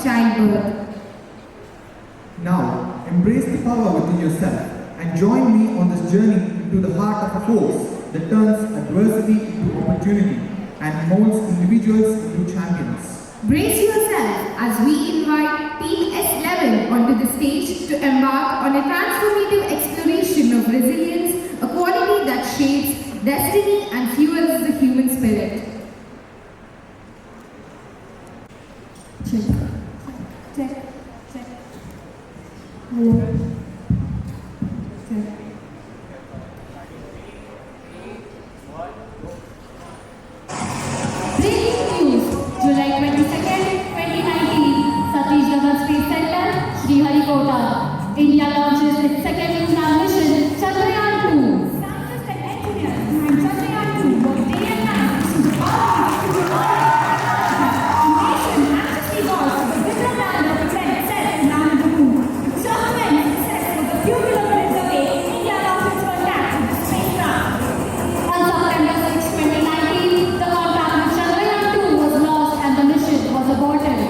childbirth. Now, embrace the power within yourself and join me on this journey into the heart of a force that turns adversity into opportunity and molds individuals into champions. Brace yourself as we invite Team S11 onto the stage to embark on a transformative exploration of resilience, a quality that shapes destiny and fuels the human spirit. Check. Hello. Check. Breaking news, July 22nd, 2019, Satish Dhawan Space Center, Sriharikota. India launches its second lunar mission, Chandrayaan 2. Scientists and engineers behind Chandrayaan 2 work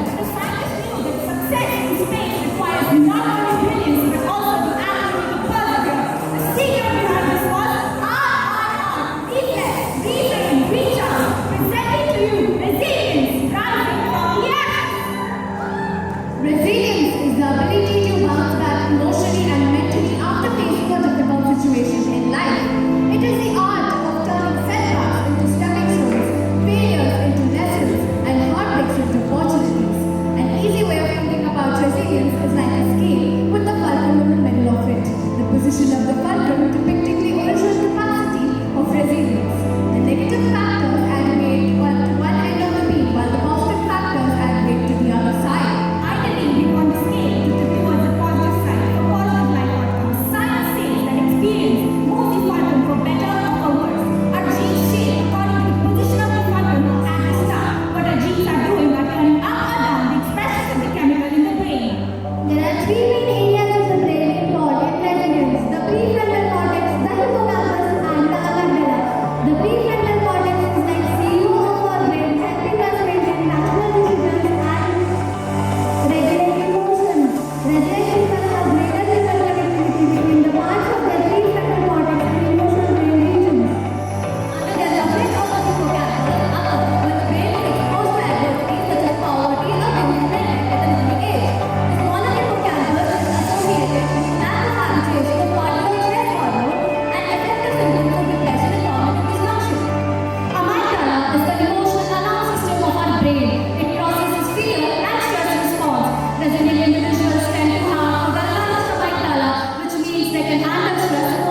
day and night to develop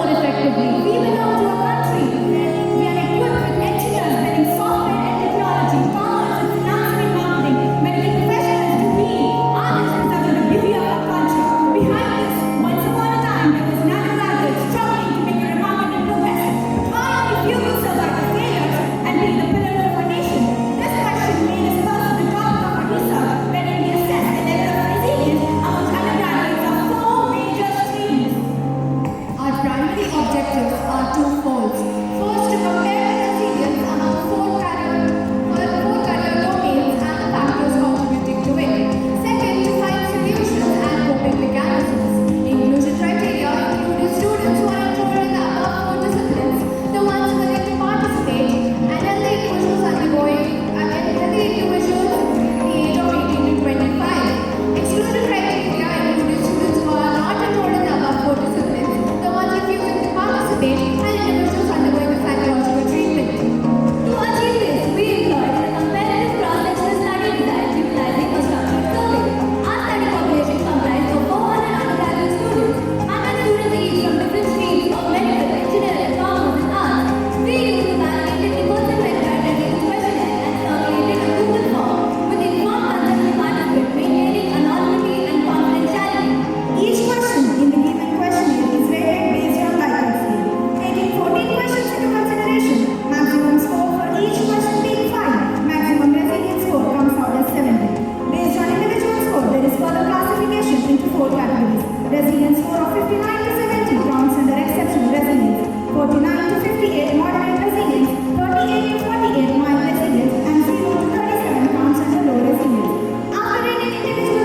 Individual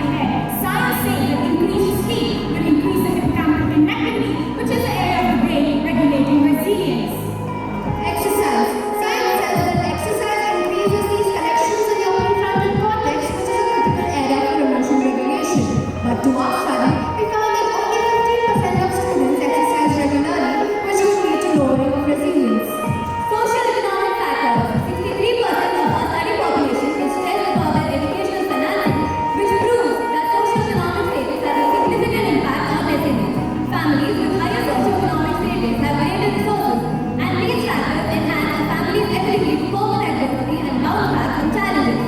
ahead. Science says that increased sleep will increase the hippocampal connectivity, which is the area of the brain regulating resilience. Exercise. Science says that exercise increases these connections in your prefrontal cortex, which is a critical area for emotion regulation. But to our study, we found that only 15% of students exercise regularly, which would lead to lowering of resilience. Social economic factors. 63% of our study population is stressed about their educational financing, which proves that socioeconomic status has a significant impact on resilience. Families with higher socioeconomic status have greater resources, and these factors enhance a family's ability to cope with adversity and bounce back from challenges.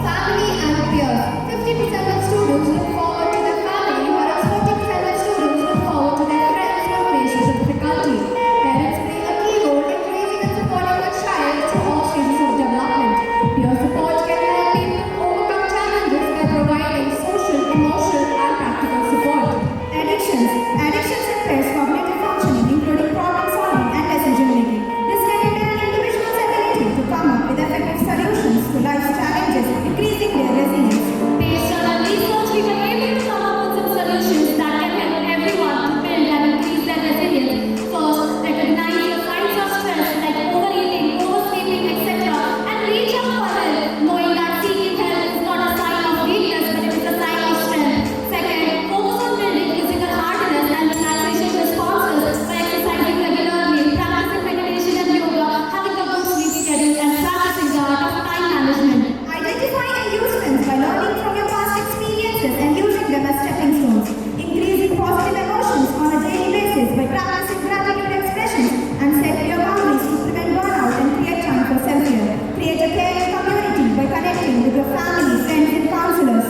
Family and peers. 50% of students look forward to their family, whereas 40% of students look forward to their friends when faced with difficulty. Parents play a key role in raising and supporting a child through all stages of development. Peer support can help people overcome challenges by providing social, emotional, and practical support. Addictions. Addictions impair cognitive functioning, including problem solving and decision making. This can impair an individual's ability to come up with effective solutions to life's challenges, increasing their resilience. Based on our research, we were able to come up with some solutions that can help everyone to build and increase their resilience. First, recognize your signs of stress like overeating, oversleeping, etc. and reach out for help, knowing that seeking help is not a sign of weakness but it is a sign of strength. Second, focus on building physical hardness and relaxation responses by exercising regularly, practicing meditation and yoga, having a good sleep schedule, and practicing the art of time management. Identify inducements by learning from your past experiences and using them as stepping stones. Increasing positive emotions on a daily basis by practicing gratitude expressions and set clear boundaries to prevent burnout and create time for self-care. Create a caring community by connecting with your family, friends, and counselors.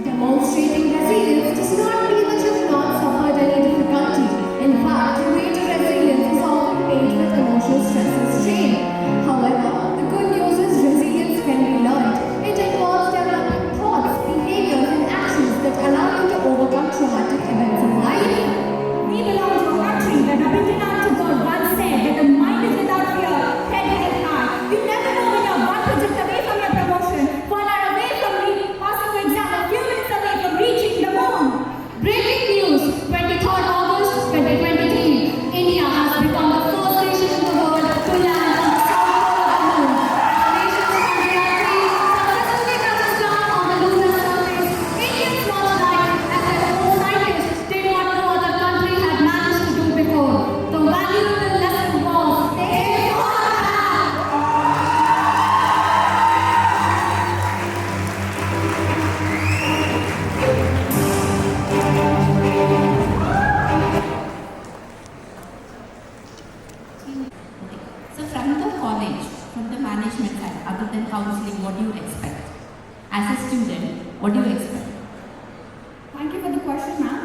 Demonstrating resilience does not mean that you have not suffered any difficulty. In fact, the way to resilience is often paid with emotional stress and strain. However, the good news is resilience can be learned. It involves developing thoughts, behaviors, and actions that allow you to overcome traumatic events in life. We belong to a country where Rabindranath Tagore once said that the mind is without fear, head held high. You never know when you're one project away from your promotion, 1 hour away from passing your exam, a few minutes away from reaching the moon. Breaking news, 23rd August 2023. India has become the first nation in the world to land on the south pole of the moon. Nations country successfully touches down on the lunar surface. Indians launched life as their own scientists did what no other country had managed to do before. The valuable lesson was they fought back. So from the college, from the management side, other than counseling, what do you expect? As a student, what do you expect? Thank you for the question, ma'am.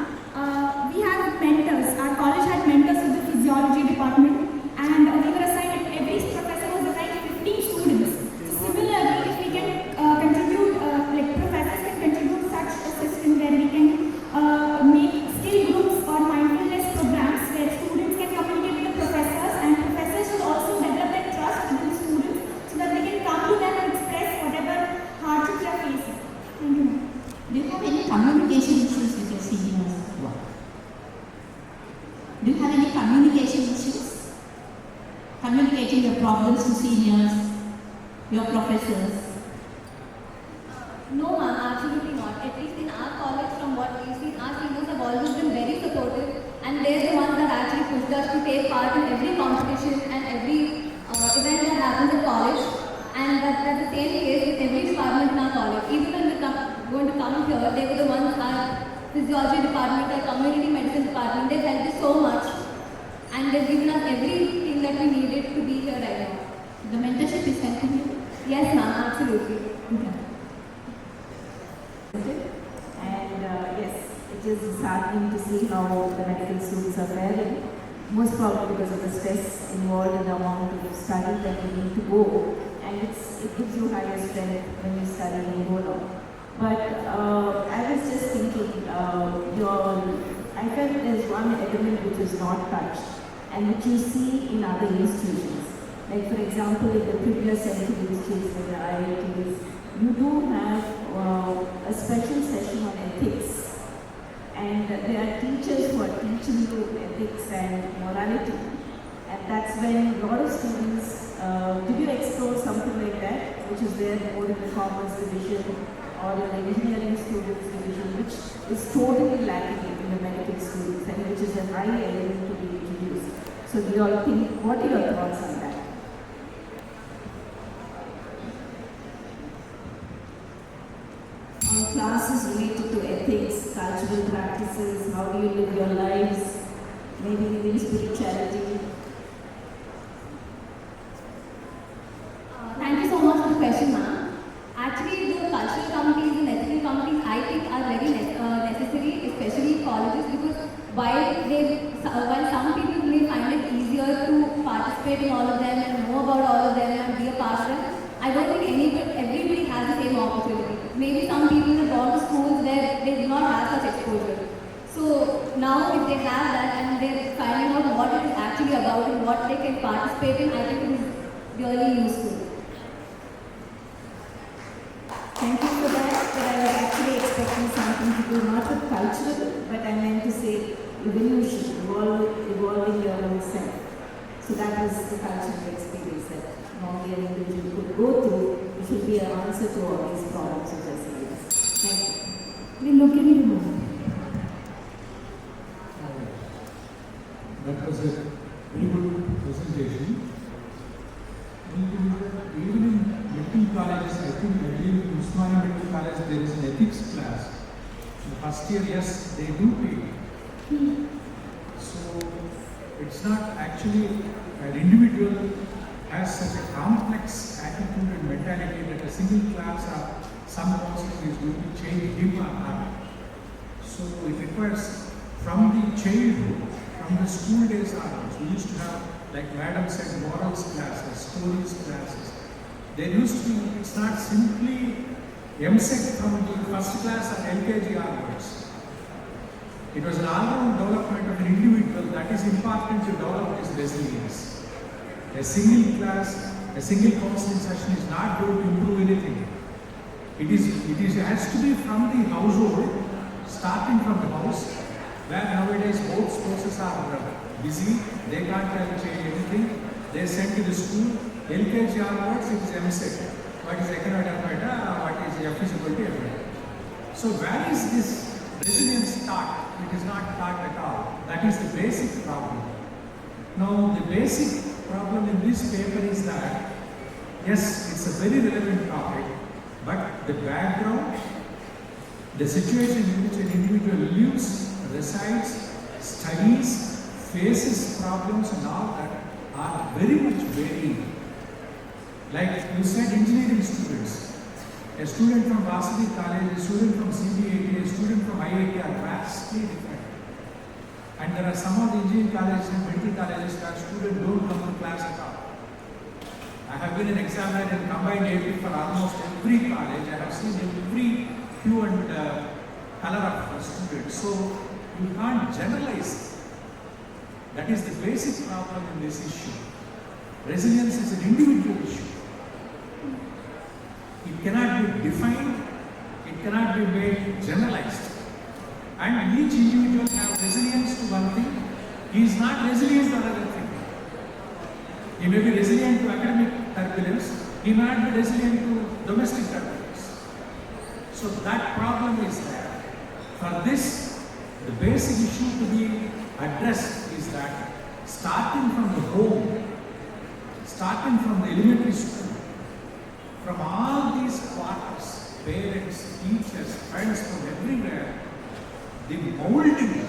We had mentors. Our college had mentors in the physiology department, and we were assigned, every professor was assigned 15 students. So similarly, if we can contribute, like professors can contribute such a system where we can make skill groups or mindfulness programs where students can communicate with the professors, and professors should also develop that trust with the students so that they can come to them and express whatever hardships they are facing. Thank you, ma'am. Do you have any communication issues with your seniors? Do you have any communication issues? Communicating your problems to seniors, your professors? No, ma'am, absolutely not. At least in our college, from what we've seen, our seniors have always been very supportive, and they're the ones that actually pushed us to take part in every competition and every event that happens in college. And that's the same case with every department in our college. Even when we're going to come here, they were the ones, our physiology department, our community medicine department, they've helped us so much. And they've given us everything that we needed to be here right now. The mentorship is helping you? Yes, ma'am, absolutely. Okay. And yes, it is disheartening to see how the medical students are faring, most probably because of the stress involved in the amount of study that you need to go, and it gives you higher strength when you study and you go along. But I was just thinking, I felt there's one element which is not touched and which you see in other institutions. Like for example, in the previous century institutes like the IITs, you do have a special that's when a lot of students, did you explore something like that, which is there more in the commerce division or in the engineering students division, which is totally lacking in the medical students and which is a high element to be introduced. So do you all think, what are your thoughts on that? On classes related to ethics, cultural practices, how do you live your lives, maybe even spirituality. Thank you so much for the question, ma'am. Actually, the cultural committees and ethical committees, I think, are very necessary, especially in colleges, because while some people may find it easier to participate in all of them and know about all of them and be a part of them, I don't think everybody has the same opportunity. Maybe some people have gone to schools where they do not have such exposure. So now if they have that and they're finding out what it is actually about and what they can participate in, I think it is really useful. Thank you for that, but I was actually expecting something to do not with cultural, but I meant to say evolution, evolving your own self. So that was the cultural experience that Mongolian individual could go through, which will be an answer to all these problems of resilience. Thank you. We look into more. That was a very good presentation. Even in medical colleges, I think in Osmecon Medical College there is an ethics class. In the first year, yes, they do pay. So it's not actually an individual has such a complex attitude and mentality that a single class or some counseling is going to change him or her. So it requires from the childhood, from the school days onwards. We used to have, like Madam said, morals classes, stories classes. There used to be, it's not simply MSEC from the first class or LKG onwards. It was an all-round development of an individual that is important to develop his resilience. A single class, a single counseling session is not going to improve anything. It has to be from the household, starting from the house, where nowadays both spouses are busy, they can't change anything. They send to the school, LKG onwards, it is MSEC. What is economic data, what is F is equal to F. So where is this resilience taught? It is not taught at all. That is the basic problem. Now the basic problem in this paper is that, yes, it's a very relevant topic, but the background, the situation in which an individual lives, resides, studies, faces problems and all that are very much varying. Like you said, engineering students, a student from Varsity College, a student from CBIT, a student from IIT are vastly different. And there are some of the engineering colleges and medical colleges where students don't come to class at all. I have been an examiner in combined AP for almost every college. I have seen every hue and color of students. So you can't generalize. That is the basic problem in this issue. Resilience is an individual issue. It cannot be defined, it cannot be made generalized. And each individual has resilience to one thing, he is not resilient to another thing. He may be resilient to academic turbulence, he may not be resilient to domestic turbulence. So that problem is there. For this, the basic issue to be addressed is that starting from the home, starting from the elementary school, from all these quarters, parents, teachers, friends from everywhere, the molding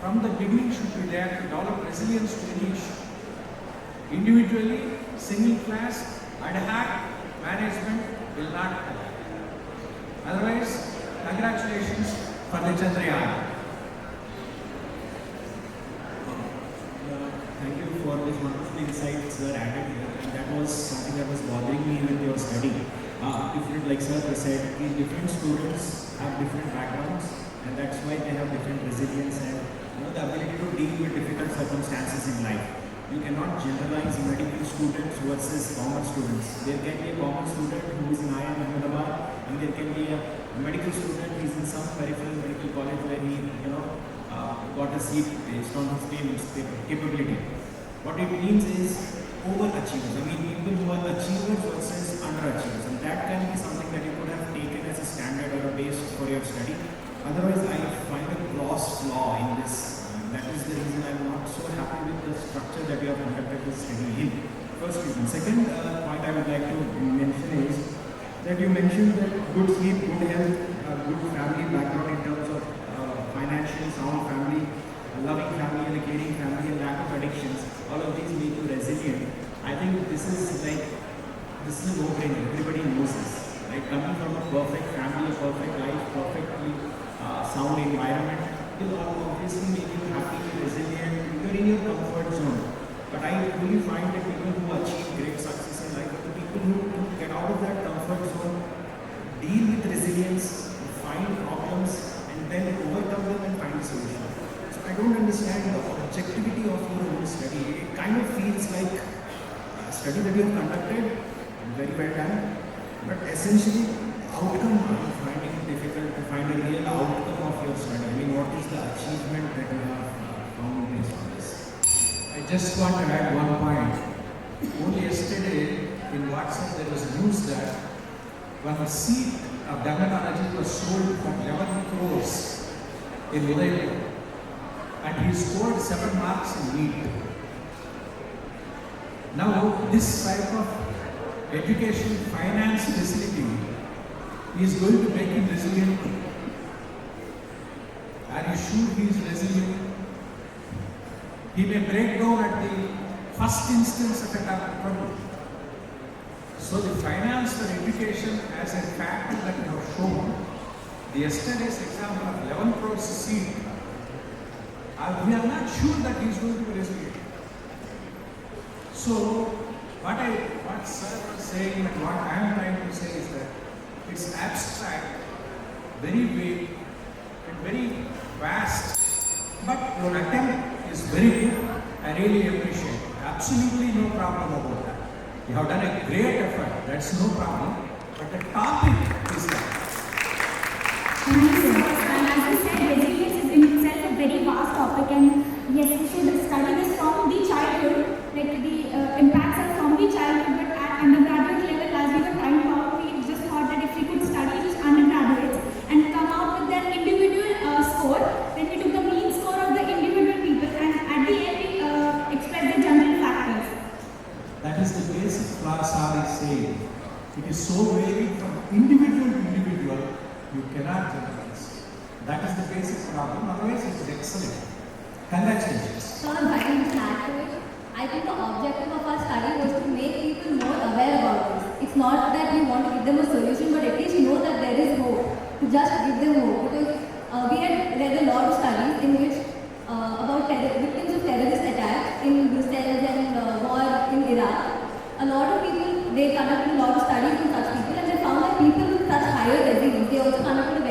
from the beginning should be there to develop resilience to any issue. Individually, single class, ad hoc management will not help. Otherwise, congratulations for the Chandrayaan. Thank you for this wonderful insights sir added here, and that was something that was bothering me with your study. Different, like sir said, different students have different backgrounds, and that's why they have different resilience and the ability to deal with difficult circumstances in life. You cannot generalize medical students versus commerce students. There can be a commerce student who is in IIM Ahmedabad, and there can be a medical student who is in some peripheral medical college where he got a seat based on his capability. What it means is overachievers. I mean, people who are achievers versus underachievers. And that can be something that you could have taken as a standard or a base for your study. Otherwise, I find a gross flaw in this. That is the reason I'm not so happy with the structure that you have conducted this study in. First reason. Second point I would like to mention is that you mentioned that good sleep, good health, good family background in terms of financial, sound family, a loving family and a caring family and lack of addictions, all of these make you resilient. I think this is a no-brainer. Everybody knows this. Right? Coming from a perfect family, a perfect life, perfectly sound environment will obviously make you happy, resilient, you're in your comfort zone. But I really find that people who achieve great success in life are the people who get out of that comfort zone, deal with resilience, find problems, and then overcome them and find a solution. So I don't understand the objectivity of your own study. It kind of feels like a study that you have conducted, very well done, but essentially outcome I'm finding it difficult to find a real outcome of your study. I mean, what is the achievement that you have found based on this? I just want to add one point. Only yesterday in WhatsApp there was news that one seat of dermatology was sold for 11 crores in Udaipur and he scored 7 marks in NEET. Now this type of education finance facility is going to make him resilient. Are you sure he is resilient? He may break down at the first instance of a trouble. So the finance for education as a factor that you have shown, the yesterday's example of 11 crores seat, we are not sure that he is going to be resilient. So what sir was saying and what I am trying to say is that it's abstract, very vague and very vast, but your attempt is very good. I really appreciate it. Absolutely no problem about that. You have done a great effort, that's no problem, but the topic is that. Thank you, sir. And as I said, resilience is in itself a very vast topic, and yes, we should study this from the childhood, like the impacts are from the childhood, but at undergraduate level, as we were trying to talk, we just thought that if we could study each undergraduates and come out with their individual score, then we took the mean score of the individual people, and at the end we expressed the general factors. That is the basic flaw Sir is saying. It is so varied from individual to individual, you cannot generalize. That is the basic problem, otherwise it is excellent. Congratulations. So I'm trying to add to it. I think the objective of our study was to make people more aware about this. It's not that we want to give them a solution, but at least know that there is hope. To just give them hope. Because we had read a lot of studies in which about victims of terrorist attacks in Brussels and war in Iraq. A lot of people, they conducted a lot of studies on such people and they found that people with such higher resilience, they also conducted a